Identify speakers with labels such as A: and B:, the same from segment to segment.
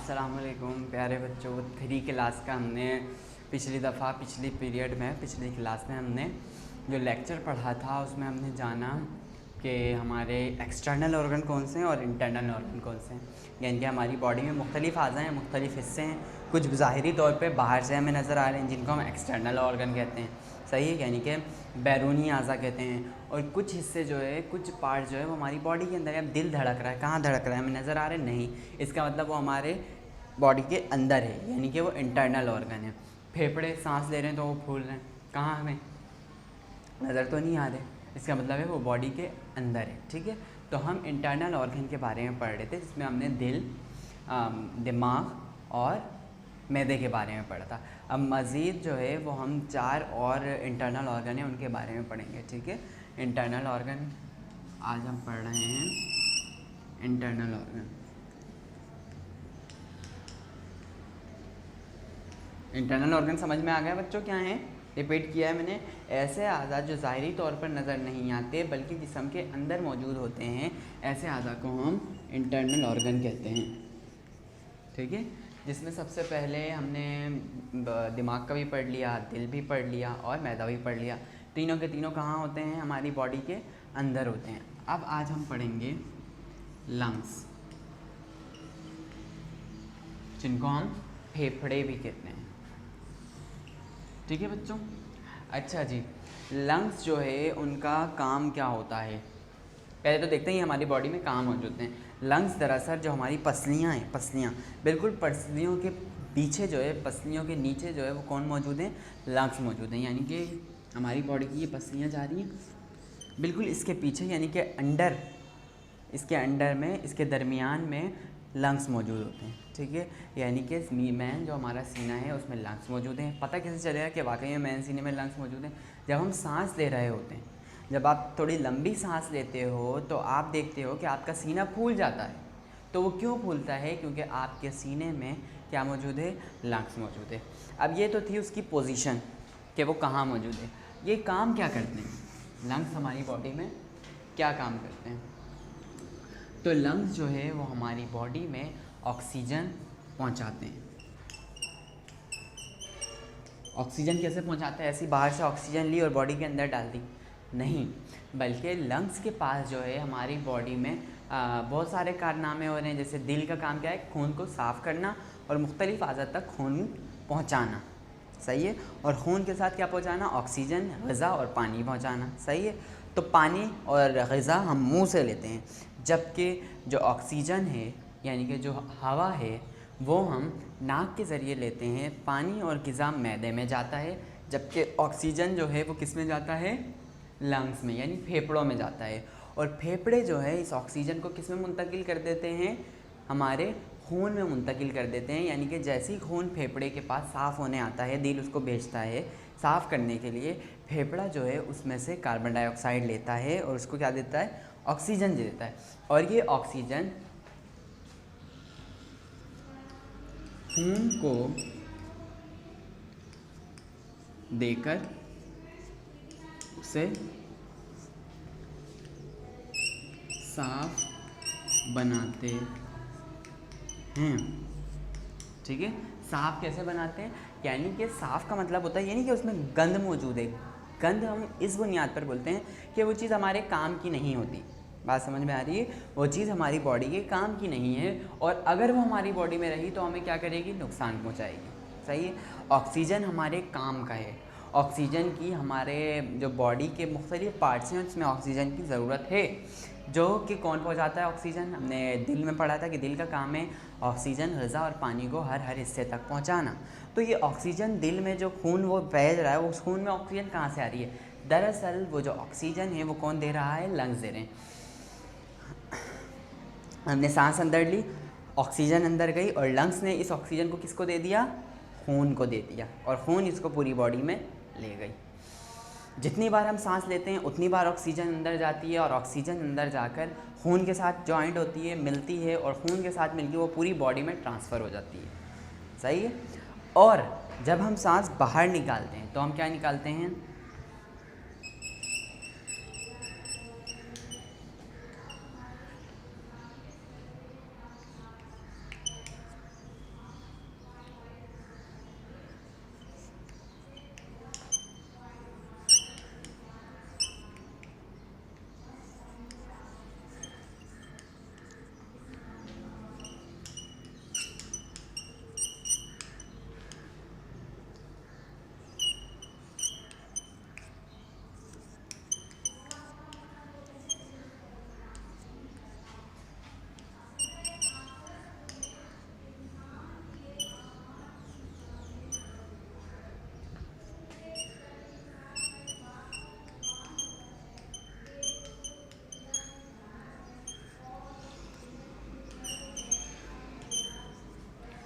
A: अस्सलाम वालेकुम प्यारे बच्चों। 3 क्लास का हमने पिछली पीरियड में पिछली क्लास में हमने जो लेक्चर पढ़ा था उसमें हमने जाना कि हमारे एक्सटर्नल ऑर्गन कौन से हैं और इंटरनल ऑर्गन कौन से हैं। यानी कि हमारी बॉडी में मुख्तलिफ अज़ा हैं, मुख्तलिफ हिस्से हैं। कुछ ज़ाहिरी तौर पे बाहर से हमें नज़र आ रहे हैं जिनको हम एक्सटर्नल ऑर्गन कहते हैं, सही है, यानी कि बैरूनी अज़ा कहते हैं। और कुछ हिस्से जो है, कुछ पार्ट जो है वो हमारी बॉडी के अंदर है। अब दिल धड़क रहा है, कहाँ धड़क रहा है, हमें नज़र आ रहा है नहीं, इसका मतलब वो हमारे बॉडी के अंदर है, यानी कि वो इंटरनल ऑर्गन है। फेफड़े सांस ले रहे हैं तो वो फूल रहे हैं, कहाँ हमें नज़र तो नहीं आ रहे, इसका मतलब है वो बॉडी के अंदर है। ठीक है, तो हम इंटरनल ऑर्गन के बारे में पढ़ रहे थे जिसमें हमने दिल, दिमाग और मैदे के बारे में पढ़ा था। अब मज़ीद जो है वो हम 4 और इंटरनल ऑर्गन है उनके बारे में पढ़ेंगे। ठीक है, इंटरनल ऑर्गन आज हम पढ़ रहे हैं। इंटरनल ऑर्गन, इंटरनल ऑर्गन समझ में आ गया बच्चों क्या है? रिपीट किया है मैंने। ऐसे अज़ा जो ज़ाहिरी तौर पर नज़र नहीं आते बल्कि जिस्म के अंदर मौजूद होते हैं, ऐसे अज़ा को हम इंटरनल ऑर्गन कहते हैं। ठीक है, जिसमें सबसे पहले हमने दिमाग का भी पढ़ लिया, दिल भी पढ़ लिया और मैदा भी पढ़ लिया। तीनों के तीनों कहाँ होते हैं? हमारी बॉडी के अंदर होते हैं। अब आज हम पढ़ेंगे लंग्स, जिनको हम फेफड़े भी कहते हैं। ठीक है बच्चों, अच्छा जी, लंग्स जो है उनका काम क्या होता है? पहले तो देखते हैं हमारी बॉडी में कहाँ मौजूद हैं। लंग्स दरअसल जो हमारी पसलियाँ हैं, पसलियाँ बिल्कुल पसलियों के पीछे जो है, पसलियों के नीचे जो है वो कौन मौजूद हैं? लंग्स मौजूद हैं। यानी कि हमारी बॉडी की ये पसलियाँ जा रही हैं बिल्कुल इसके पीछे, यानी कि अंडर, इसके अंडर में, इसके दरमियान में लंग्स मौजूद होते हैं। ठीक है, यानी कि मैन जो हमारा सीना है उसमें लंग्स मौजूद हैं। पता कैसे चलेगा कि वाकई में मैन सीने में लंग्स मौजूद हैं? जब हम सांस ले रहे होते हैं, जब आप थोड़ी लंबी सांस लेते हो तो आप देखते हो कि आपका सीना फूल जाता है। तो वो क्यों फूलता है? क्योंकि आपके सीने में क्या मौजूद है? लंग्स मौजूद है। अब ये तो थी उसकी पोजीशन कि वो कहाँ मौजूद है। ये काम क्या करते हैं? लंग्स हमारी बॉडी में क्या काम करते हैं? तो लंग्स जो है वो हमारी बॉडी में ऑक्सीजन पहुंचाते हैं। ऑक्सीजन कैसे पहुंचाते हैं? ऐसी बाहर से ऑक्सीजन ली और बॉडी के अंदर डाल दी? नहीं, बल्कि लंग्स के पास जो है हमारी बॉडी में बहुत सारे कारनामे हो रहे हैं। जैसे दिल का काम क्या है? खून को साफ़ करना और मुख्तलिफ अज़ा तक खून पहुंचाना, सही है। और खून के साथ क्या पहुंचाना? ऑक्सीजन, ग़िज़ा और पानी पहुंचाना, सही है। तो पानी और ग़िज़ा हम मुंह से लेते हैं, जबकि जो ऑक्सीजन है यानी कि जो हवा है वो हम नाक के ज़रिए लेते हैं। पानी और ग़िज़ा मैदे में जाता है, जबकि ऑक्सीजन जो है वो किस में जाता है? लंग्स में, यानी फेफड़ों में जाता है। और फेफड़े जो है इस ऑक्सीजन को किस में मुंतकिल कर देते हैं? हमारे खून में मुंतकिल कर देते हैं। यानी कि जैसे ही खून फेफड़े के पास साफ़ होने आता है, दिल उसको भेजता है साफ़ करने के लिए, फेफड़ा जो है उसमें से कार्बन डाइऑक्साइड लेता है और उसको क्या देता है? ऑक्सीजन दे देता है। और ये ऑक्सीजन खून को देकर उसे साफ बनाते हैं। ठीक है, साफ़ कैसे बनाते हैं? यानी कि साफ़ का मतलब होता है यानी कि उसमें गंद मौजूद है। गंद हम इस बुनियाद पर बोलते हैं कि वो चीज़ हमारे काम की नहीं होती। बात समझ में आ रही है? वो चीज़ हमारी बॉडी के काम की नहीं है और अगर वो हमारी बॉडी में रही तो हमें क्या करेगी? नुकसान पहुंचाएगी, सही है। ऑक्सीजन हमारे काम का है। ऑक्सीजन की हमारे जो बॉडी के मुख्तलिफ पार्ट्स हैं उसमें ऑक्सीजन की ज़रूरत है, जो कि कौन पहुंचाता है ऑक्सीजन? हमने दिल में पढ़ा था कि दिल का काम है ऑक्सीजन, ग़िज़ा और पानी को हर हिस्से तक पहुंचाना। तो ये ऑक्सीजन दिल में जो खून वो बह रहा है, उस खून में ऑक्सीजन कहाँ से आ रही है? दरअसल वो जो ऑक्सीजन है वो कौन दे रहा है? लंग्स दे रहे हैं। हमने सांस अंदर ली, ऑक्सीजन अंदर गई और लंग्स ने इस ऑक्सीजन को किसको दे दिया? खून को दे दिया, और खून इसको पूरी बॉडी में ले गई। जितनी बार हम सांस लेते हैं उतनी बार ऑक्सीजन अंदर जाती है और ऑक्सीजन अंदर जाकर खून के साथ जॉइंट होती है, मिलती है और खून के साथ मिलकर वो पूरी बॉडी में ट्रांसफ़र हो जाती है, सही है। और जब हम सांस बाहर निकालते हैं तो हम क्या निकालते हैं?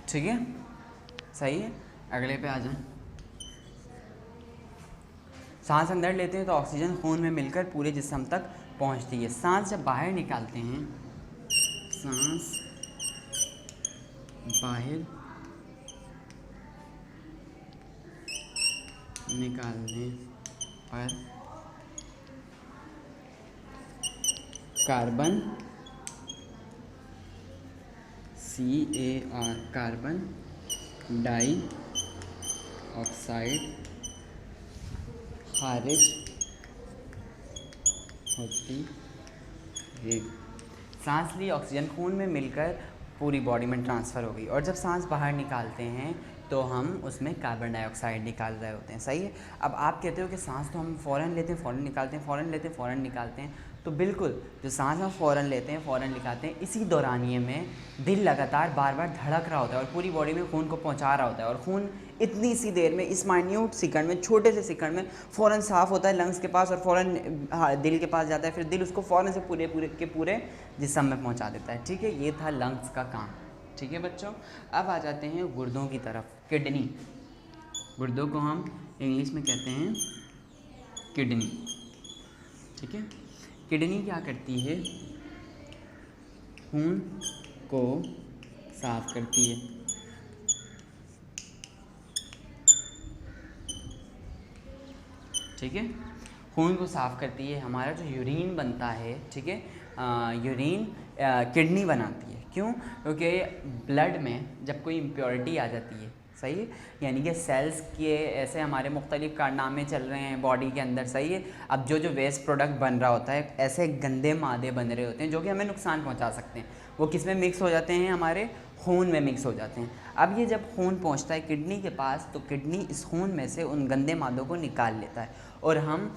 A: ठीक है, सही है। अगले पे आ जाए। सांस अंदर लेते हैं तो ऑक्सीजन खून में मिलकर पूरे जिस्म तक पहुंचती है। सांस जब बाहर निकालते हैं, सांस बाहर निकालने पर carbon CAR carbon dioxide खारिज होती है। सांस ली, ऑक्सीजन खून में मिलकर पूरी बॉडी में ट्रांसफ़र हो गई, और जब सांस बाहर निकालते हैं तो हम उसमें कार्बन डाइऑक्साइड निकाल रहे होते हैं। सही है। अब आप कहते हो कि सांस तो हम फ़ौरन लेते हैं फ़ौरन निकालते हैं, फ़ौरन लेते हैं फ़ौरन निकालते हैं, तो बिल्कुल जो सांस हम फ़ौरन लेते हैं फ़ौरन निकालते हैं, इसी दौरानिए में दिल लगातार बार बार धड़क रहा होता है और पूरी बॉडी में खून को पहुंचा रहा होता है, और खून इतनी सी देर में, इस माइन्यूट सेकंड में, छोटे से सेकंड में फ़ौरन साफ़ होता है लंग्स के पास और फ़ौरन दिल के पास जाता है, फिर दिल उसको फ़ौरन से पूरे जिस्म में पहुंचा देता है। ठीक है, ये था लंग्स का काम। ठीक है बच्चों, अब आ जाते हैं गुर्दों की तरफ। किडनी, गुर्दों को हम इंग्लिश में कहते हैं किडनी। ठीक है, किडनी क्या करती है? खून को साफ करती है। ठीक है, खून को साफ़ करती है। हमारा जो यूरिन बनता है, ठीक है, यूरिन किडनी बनाती है। क्यों? क्योंकि ब्लड में जब कोई इम्प्योरिटी आ जाती है, सही है, यानी कि सेल्स के ऐसे हमारे मुख्तलिफ कारनामे चल रहे हैं बॉडी के अंदर, सही है। अब जो वेस्ट प्रोडक्ट बन रहा होता है, ऐसे गंदे मादे बन रहे होते हैं जो कि हमें नुकसान पहुंचा सकते हैं, वो किस में मिक्स हो जाते हैं? हमारे खून में मिक्स हो जाते हैं। अब ये जब खून पहुंचता है किडनी के पास, तो किडनी इस खून में से उन गंदे मादों को निकाल लेता है, और हम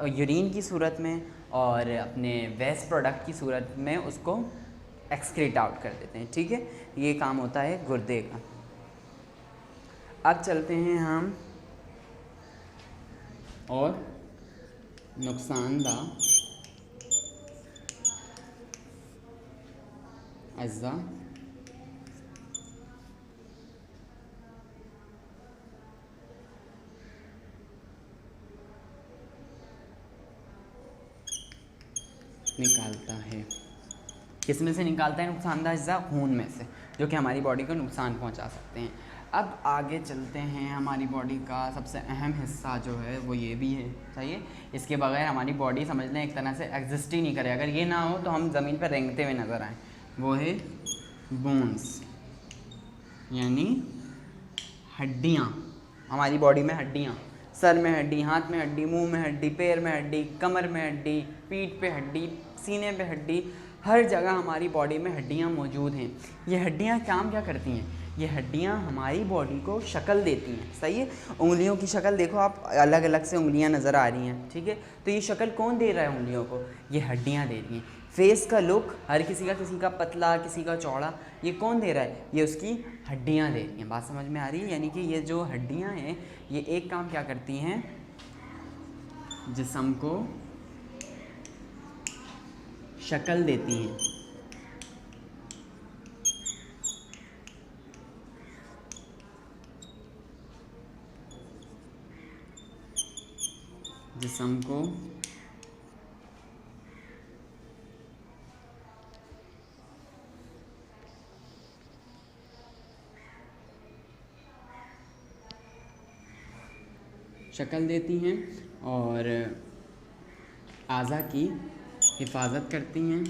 A: यूरिन की सूरत में और अपने वेस्ट प्रोडक्ट की सूरत में उसको एक्सक्रीट आउट कर देते हैं। ठीक है, ये काम होता है गुर्दे का। अब चलते हैं हम और नुकसानदा अज़्ज़ा निकालता है। किस में से निकालता है नुकसानदा अज़्ज़ा? खून में से, जो कि हमारी बॉडी को नुकसान पहुंचा सकते हैं। अब आगे चलते हैं। हमारी बॉडी का सबसे अहम हिस्सा जो है वो ये भी है, सही है। इसके बगैर हमारी बॉडी समझ लें एक तरह से एग्जिस्ट ही नहीं करे। अगर ये ना हो तो हम ज़मीन पर रेंगते हुए नज़र आएँ। वो है बोन्स, यानी हड्डियाँ। हमारी बॉडी में हड्डियाँ, सर में हड्डी, हाथ में हड्डी, मुंह में हड्डी, पैर में हड्डी, कमर में हड्डी, पीठ पे हड्डी, सीने पे हड्डी, हर जगह हमारी बॉडी में हड्डियाँ मौजूद हैं। ये हड्डियाँ काम क्या करती हैं? ये हड्डियाँ हमारी बॉडी को शक्ल देती हैं, सही है। उंगलियों की शक्ल देखो आप, अलग अलग से उंगलियाँ नज़र आ रही हैं, ठीक है। तो ये शक्ल कौन दे रहा है उंगलियों को? ये हड्डियाँ दे रही हैं। फेस का लुक हर किसी का पतला, किसी का चौड़ा, ये कौन दे रहा है? ये उसकी हड्डियाँ दे रही हैं। बात समझ में आ रही है? यानी कि ये जो हड्डियाँ हैं ये एक काम क्या करती हैं? जिस्म को शक्ल देती हैं। जिस्म को शक्ल देती हैं और आज़ा की हिफाजत करती हैं।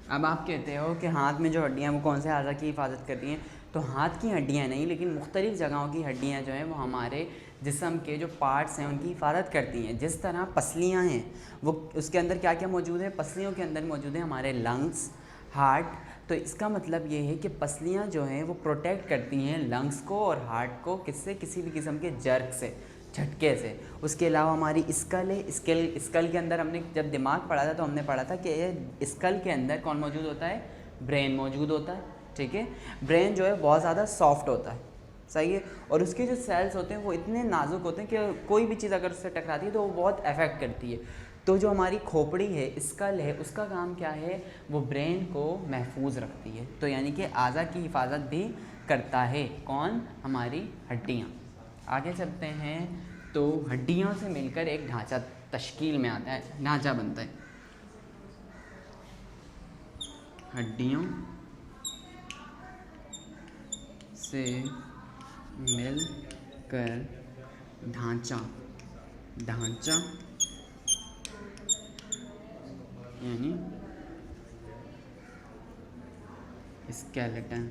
A: अब आप कहते हो कि हाथ में जो हड्डियाँ वो कौन से आज़ा की हिफाजत करती हैं? तो हाथ की हड्डियाँ नहीं, लेकिन मुख्तलिफ़ जगहों की हड्डियाँ जो हैं वो हमारे जिस्म के जो पार्ट्स हैं उनकी हिफाजत करती हैं। जिस तरह पसलियाँ हैं, वो उसके अंदर क्या क्या मौजूद है? पसलियों के अंदर मौजूद है हमारे लंग्स, हार्ट। तो इसका मतलब ये है कि पसलियाँ जो हैं वो प्रोटेक्ट करती हैं लंग्स को और हार्ट को, किससे? किसी भी किस्म के जर्क से, झटके से। उसके अलावा हमारी स्कल है, स्कल के अंदर हमने जब दिमाग पढ़ा था तो हमने पढ़ा था कि ये स्कल के अंदर कौन मौजूद होता है? ब्रेन मौजूद होता है, ठीक है। ब्रेन जो है बहुत ज़्यादा सॉफ्ट होता है, सही है। और उसके जो सेल्स होते हैं वो इतने नाजुक होते हैं कि कोई भी चीज़ अगर उससे टकराती है तो वो बहुत अफेक्ट करती है। तो जो हमारी खोपड़ी है, स्कल है, उसका काम क्या है, वो ब्रेन को महफूज रखती है। तो यानी कि आज़ा की हिफाजत भी करता है कौन, हमारी हड्डियाँ। आगे चलते हैं तो हड्डियों से मिलकर एक ढांचा तश्कील में आता है, ढांचा बनता है। हड्डियों से मिलकर ढांचा, ढांचा यानी स्केलेटन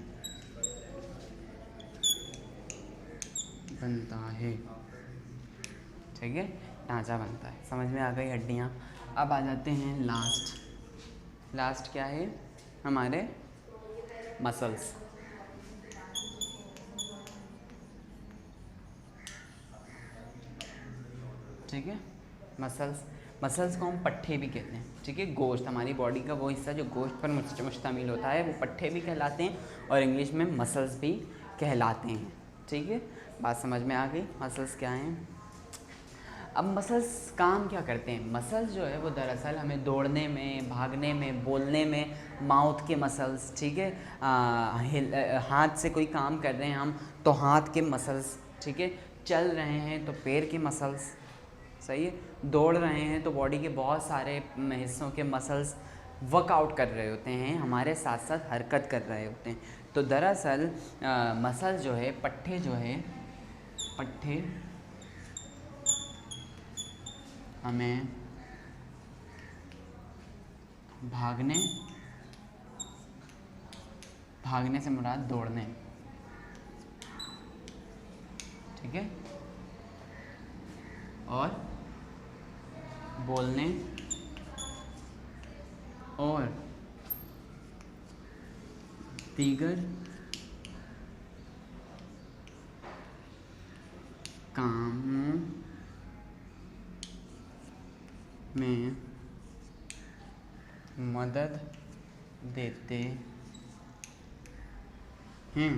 A: बनता है। ठीक है, ढांचा बनता है, समझ में आ गई हड्डियाँ। अब आ जाते हैं लास्ट क्या है, हमारे मसल्स। ठीक है, मसल्स को हम पट्ठे भी कहते हैं। ठीक है, गोश्त, हमारी बॉडी का वो हिस्सा जो गोश्त पर मुश्तमिल होता है वो पट्ठे भी कहलाते हैं और इंग्लिश में मसल्स भी कहलाते हैं। ठीक है, बात समझ में आ गई, मसल्स क्या हैं। अब मसल्स काम क्या करते हैं, मसल्स जो है वो दरअसल हमें दौड़ने में, भागने में, बोलने में, माउथ के मसल्स, ठीक है, हाथ से कोई काम कर रहे हैं हम तो हाथ के मसल्स, ठीक है, चल रहे हैं तो पैर के मसल्स, सही है, दौड़ रहे हैं तो बॉडी के बहुत सारे हिस्सों के मसल्स वर्कआउट कर रहे होते हैं, हमारे साथ साथ हरकत कर रहे होते हैं। तो दरअसल मसल जो है, पट्ठे जो है, पट्ठे हमें भागने से मुराद दौड़ने, ठीक है, और बोलने और दीगर कामों में मदद देते हैं।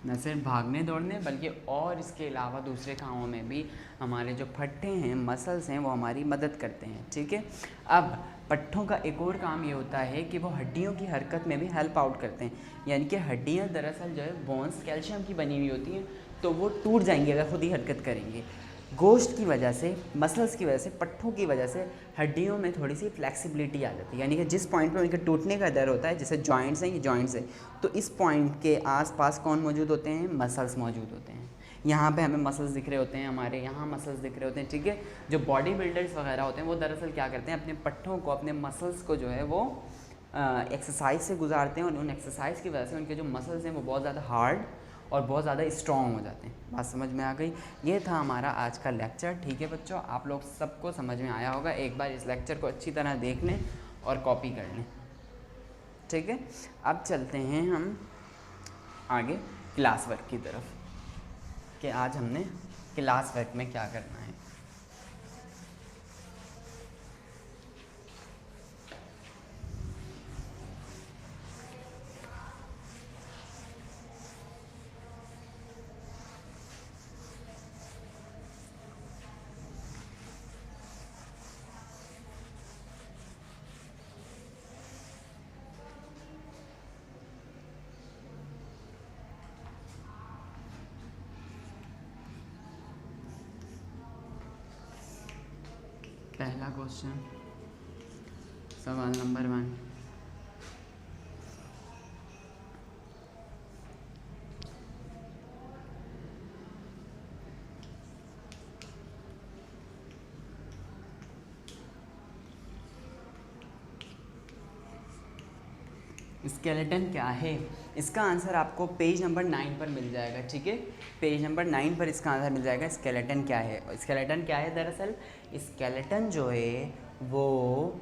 A: न सिर्फ भागने दौड़ने बल्कि और इसके अलावा दूसरे कामों में भी हमारे जो पट्ठे हैं, मसल्स हैं, वो हमारी मदद करते हैं। ठीक है, अब पट्ठों का एक और काम ये होता है कि वो हड्डियों की हरकत में भी हेल्प आउट करते हैं। यानी कि हड्डियाँ दरअसल जो है बोन्स कैल्शियम की बनी हुई होती हैं, तो वो टूट जाएंगी अगर खुद ही हरकत करेंगे। गोश्त की वजह से, मसल्स की वजह से, पट्ठों की वजह से हड्डियों में थोड़ी सी फ्लेक्सिबिलिटी आ जाती है। यानी कि जिस पॉइंट पे उनके टूटने का डर होता है, जैसे जॉइंट्स हैं, ये जॉइंट्स है, तो इस पॉइंट के आसपास कौन मौजूद होते हैं, मसल्स मौजूद होते हैं। यहाँ पे हमें मसल्स दिख रहे होते हैं, हमारे यहाँ मसल्स दिख रहे होते हैं। ठीक है, जो बॉडी बिल्डर्स वगैरह होते हैं वो दरअसल क्या करते हैं, अपने पट्ठों को, अपने मसल्स को जो है वो एक्सरसाइज से गुजारते हैं और उन एक्सरसाइज की वजह से उनके जो मसल्स हैं वो बहुत ज़्यादा हार्ड और बहुत ज़्यादा स्ट्रॉन्ग हो जाते हैं। बात समझ में आ गई। ये था हमारा आज का लेक्चर। ठीक है बच्चों, आप लोग सबको समझ में आया होगा। एक बार इस लेक्चर को अच्छी तरह देख लें और कॉपी कर लें। ठीक है, अब चलते हैं हम आगे क्लास वर्क की तरफ कि आज हमने क्लास वर्क में क्या करना है। पहला क्वेश्चन, सवाल नंबर 1, स्केलेटन क्या है। इसका आंसर आपको पेज नंबर 9 पर मिल जाएगा। ठीक है, पेज नंबर 9 पर इसका आंसर मिल जाएगा। स्केलेटन क्या है, स्केलेटन क्या है, दरअसल स्केलेटन जो है वो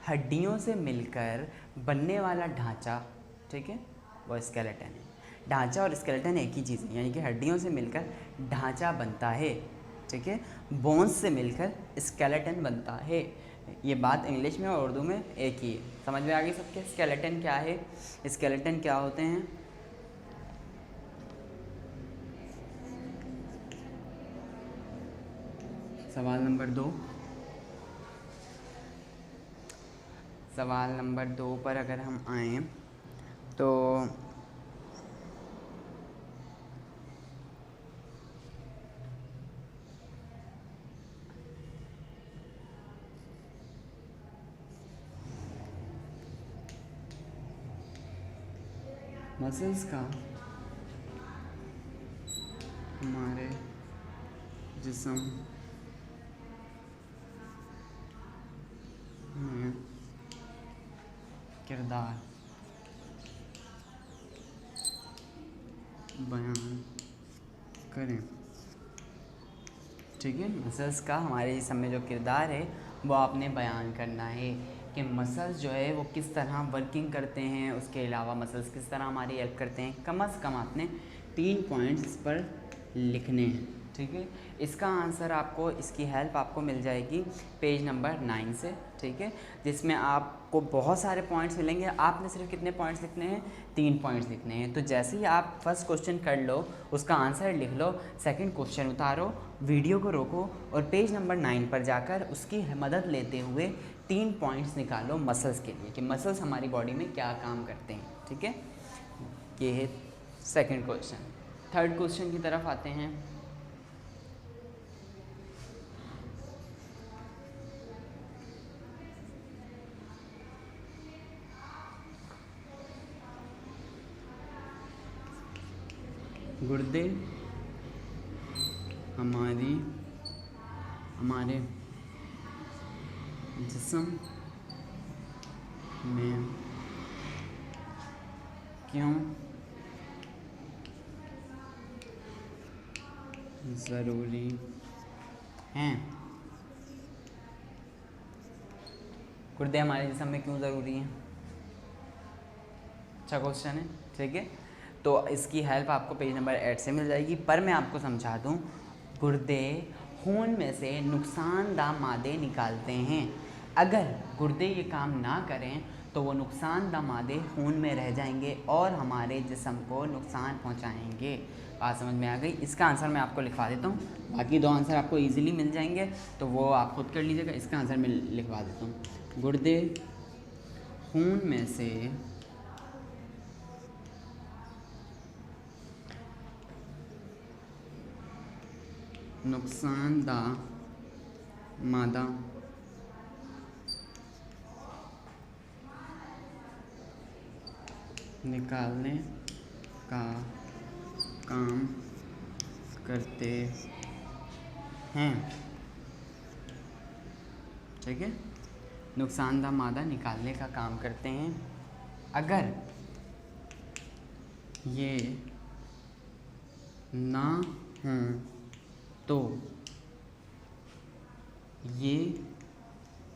A: हड्डियों से मिलकर बनने वाला ढांचा, ठीक है, वो स्केलेटन है। ढांचा और स्केलेटन एक ही चीज़ है, यानी कि हड्डियों से मिलकर ढांचा बनता है। ठीक है, बोन्स से मिलकर स्केलेटन बनता है। ये बात इंग्लिश में और उर्दू में एक ही है। समझ में आ गई सबके। स्केलेटन क्या है, स्केलेटन क्या होते हैं, सवाल नंबर 2, सवाल नंबर 2 पर अगर हम आएँ तो मसल्स का हमारे जिस्म में किरदार बयान करें। ठीक है, मसल्स का हमारे जिस्म में जो किरदार है वो आपने बयान करना है कि मसल्स जो है वो किस तरह वर्किंग करते हैं, उसके अलावा मसल्स किस तरह हमारी हेल्प करते हैं। कम से कम आपने 3 पॉइंट्स इस पर लिखने हैं। ठीक है, इसका आंसर आपको, इसकी हेल्प आपको मिल जाएगी पेज नंबर 9 से। ठीक है, जिसमें आपको बहुत सारे पॉइंट्स मिलेंगे। आपने सिर्फ कितने पॉइंट्स लिखने हैं? 3 पॉइंट्स लिखने हैं। तो जैसे ही आप फर्स्ट क्वेश्चन कर लो, उसका आंसर लिख लो, सेकंड क्वेश्चन उतारो, वीडियो को रोको और पेज नंबर 9 पर जाकर उसकी मदद लेते हुए 3 पॉइंट्स निकालो मसल्स के लिए कि मसल्स हमारी बॉडी में क्या काम करते हैं। ठीक है, ये है सेकंड क्वेश्चन। थर्ड क्वेश्चन की तरफ आते हैं। गुर्दे हमारे जिस्म में क्यों ज़रूरी हैं? गुर्दे हमारे जिस्म में क्यों ज़रूरी हैं? अच्छा क्वेश्चन है। ठीक है, तो इसकी हेल्प आपको पेज नंबर 8 से मिल जाएगी। पर मैं आपको समझा दूं, गुर्दे खून में से नुकसानदाह मादे निकालते हैं। अगर गुर्दे ये काम ना करें तो वो नुकसानदाह मादे खून में रह जाएंगे और हमारे जिस्म को नुकसान पहुंचाएंगे। बात समझ में आ गई? इसका आंसर मैं आपको लिखवा देता हूँ, बाकी 2 आंसर आपको इजीली मिल जाएंगे, तो वो आप खुद कर लीजिएगा। इसका आंसर मैं लिखवा देता हूँ। गुर्दे खून में से नुकसानदाह मादा निकालने का काम करते हैं। ठीक है, नुकसानदाह मादा निकालने का काम करते हैं। अगर ये ना हों तो ये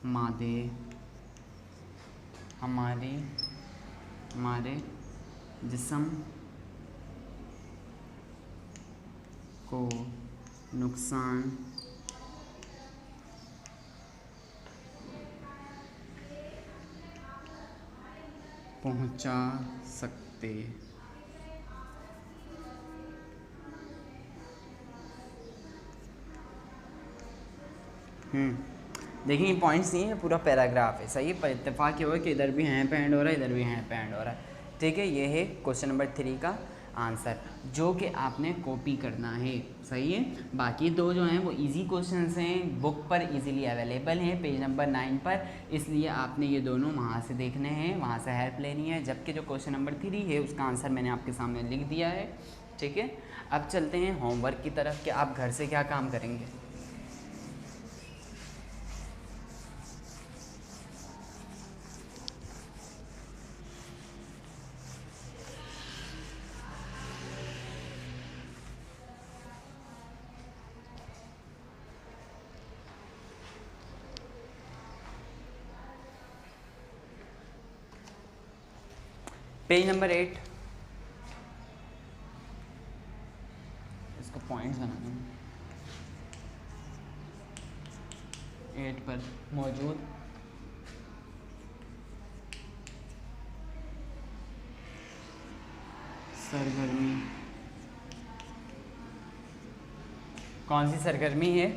A: मादे हमारे जिस्म को नुकसान पहुंचा सकते देखिए, ये पॉइंट्स नहीं है, पूरा पैराग्राफ है। सही है, पर इत्तेफाक ये हुआ कि इधर भी हैंड पे हैंड हो रहा है, इधर भी हैंड पे हैंड हो रहा है। ठीक है, ये है क्वेश्चन नंबर 3 का आंसर, जो कि आपने कॉपी करना है। सही है, बाकी 2 जो हैं वो इजी क्वेश्चंस हैं, बुक पर इजीली अवेलेबल हैं पेज नंबर 9 पर, इसलिए आपने ये दोनों वहाँ से देखने हैं, वहाँ से हेल्प लेनी है। जबकि जो क्वेश्चन नंबर 3 है उसका आंसर मैंने आपके सामने लिख दिया है। ठीक है, अब चलते हैं होमवर्क की तरफ कि आप घर से क्या काम करेंगे। पेज नंबर 8, इसको पॉइंट्स बना दूँ। 8 पर मौजूद सरगर्मी, कौन सी सरगर्मी है?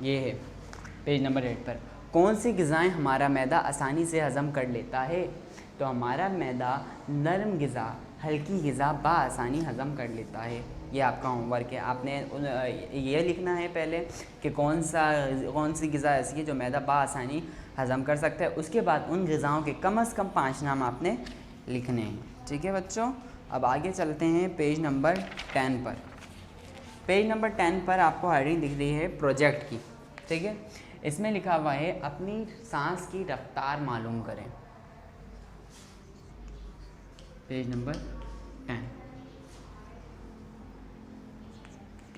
A: ये है पेज नंबर 8 पर। कौन सी ग़िज़ाएँ हमारा मैदा आसानी से हज़म कर लेता है? तो हमारा मैदा नरम ग़िज़ा, हल्की ग़िज़ा बआसानी हज़म कर लेता है। ये आपका होमवर्क है। आपने ये लिखना है पहले कि कौन सी ग़िज़ा ऐसी है जो मैदा बआसानी हज़म कर सकता है। उसके बाद उन ग़िज़ाओं के कम से कम 5 नाम आपने लिखने हैं। ठीक है बच्चों, अब आगे चलते हैं पेज नंबर 10 पर। पेज नंबर 10 पर आपको हेडिंग दिख रही है प्रोजेक्ट की। ठीक है, इसमें लिखा हुआ है अपनी सांस की रफ्तार मालूम करें। पेज नंबर 10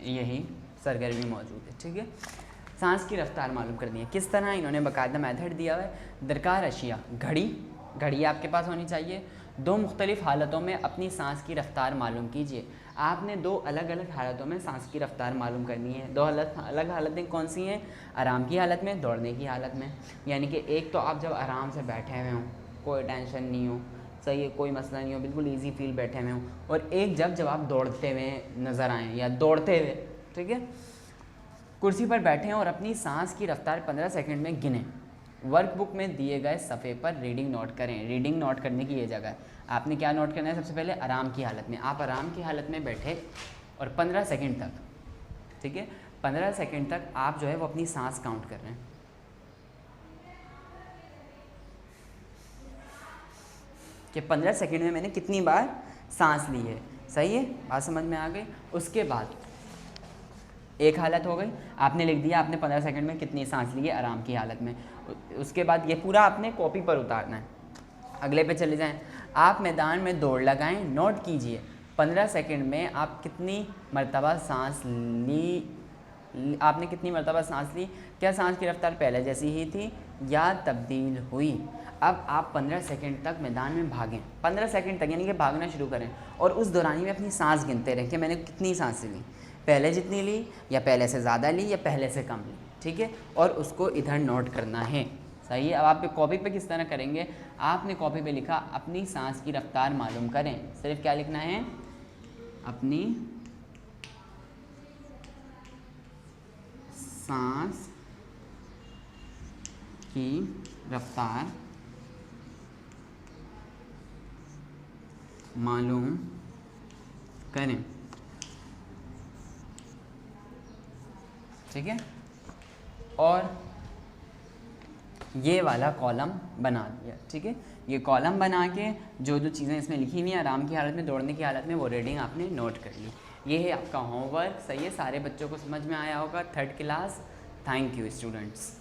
A: यही सरगर्मी मौजूद है। ठीक है, सांस की रफ्तार मालूम करनी है। किस तरह? इन्होंने बाकायदा मेथड दिया हुआ है। दरकार अशिया, घड़ी आपके पास होनी चाहिए। 2 मुख्तलिफ़ हालतों में अपनी सांस की रफ्तार मालूम कीजिए। आपने 2 अलग अलग हालतों में सांस की रफ्तार मालूम करनी है। 2 अलग हालतें कौन सी हैं? आराम की हालत में, दौड़ने की हालत में। यानी कि एक तो आप जब आराम से बैठे हुए हों, कोई टेंशन नहीं हो, सही है, कोई मसला नहीं हो, बिल्कुल ईजी फील बैठे हुए हों, और एक जब आप दौड़ते हुए नज़र आएँ या दौड़ते हुए, ठीक है, कुर्सी पर बैठे हैं और अपनी सांस की रफ्तार 15 सेकंड में गिनें। वर्कबुक में दिए गए सफ़े पर रीडिंग नोट करें। रीडिंग नोट करने की ये जगह है। आपने क्या नोट करना है? सबसे पहले आराम की हालत में। आप आराम की हालत में बैठे और 15 सेकंड तक, ठीक है, 15 सेकंड तक आप जो है वो अपनी सांस काउंट कर रहे हैं कि 15 सेकंड में मैंने कितनी बार सांस ली है। सही है, बात समझ में आ गई। उसके बाद एक हालत हो गई, आपने लिख दिया आपने 15 सेकंड में कितनी सांस ली है आराम की हालत में। उसके बाद ये पूरा आपने कॉपी पर उतारना है। अगले पे चले जाएं। आप मैदान में दौड़ लगाएं, नोट कीजिए 15 सेकंड में आप कितनी मरतबा सांस ली, आपने कितनी मरतबा सांस ली। क्या सांस की रफ्तार पहले जैसी ही थी या तब्दील हुई? अब आप 15 सेकंड तक मैदान में भागें, 15 सेकंड तक यानी कि भागना शुरू करें, और उस दौरानी में अपनी सांस गिनते रहें कि मैंने कितनी सांसें ली, पहले जितनी ली या पहले से ज़्यादा ली या पहले से कम ली। ठीक है, और उसको इधर नोट करना है। सही है। अब आप कॉपी पे किस तरह करेंगे? आपने कॉपी पे लिखा अपनी सांस की रफ्तार मालूम करें। सिर्फ क्या लिखना है? अपनी सांस की रफ्तार मालूम करें। ठीक है, और ये वाला कॉलम बना दिया। ठीक है, ये कॉलम बना के जो जो चीज़ें इसमें लिखी हुई हैं आराम की हालत में, दौड़ने की हालत में, वो रीडिंग आपने नोट कर ली। ये है आपका होमवर्क। सही है, सारे बच्चों को समझ में आया होगा। 3rd class. Thank you students.